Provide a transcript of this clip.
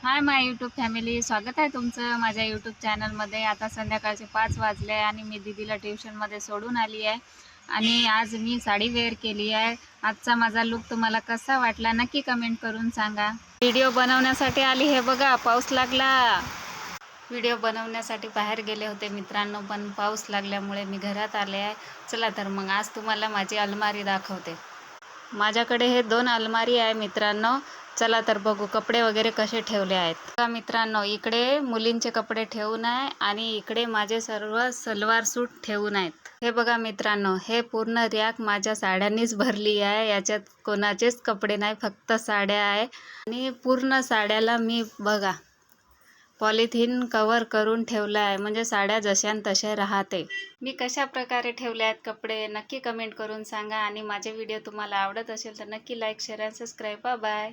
Hi my YouTube family, स्वागत आहे तुमचं माझ्या यूट्यूब चॅनलमध्ये। आता संध्याकाळचे 5 वाजले आणि मी दीदीला ट्युशनमध्ये सोडून आली आहे आणि आज मी साडी वेअर केली आहे। आजचा माझा लुक तुम्हाला कसा वाटला नक्की कमेंट करून सांगा। व्हिडिओ बनवण्यासाठी आली, हे बघा पाऊस लागला। व्हिडिओ बनवण्यासाठी बाहेर गेले होते मित्रांनो, पण पाऊस लागल्यामुळे मी घरात आले आहे। चला तर मग आज तुम्हाला माझी अलमारी दाखवते। माझ्याकडे हे 2 अलमारी आहे मित्रांनो। चला तर बघू कपडे वगैरे कसे ठेवले आहेत। बघा मित्रांनो, इकडे मुलींचे कपडे ठेवून आहे आणि इकडे माझे सर्व सलवार सूट ठेवून आहेत। हे बघा मित्रांनो, हे पूर्ण रॅक माझ्या साड्यांनीच भरली आहे। याच्यात कोणाचेच कपडे नाही, फक्त साड्या आहे आणि पूर्ण साड्याला मी बघा पॉलिथिन कवर करून ठेवला आहे, म्हणजे साड्या जशान तशा राहते। मी कशा प्रकारे ठेवले आहेत कपडे नक्की कमेंट करून सांगा आणि माझे व्हिडिओ तुम्हाला आवडत असेल तर नक्की लाईक, शेअर आणि सबस्क्राईब। Bye bye.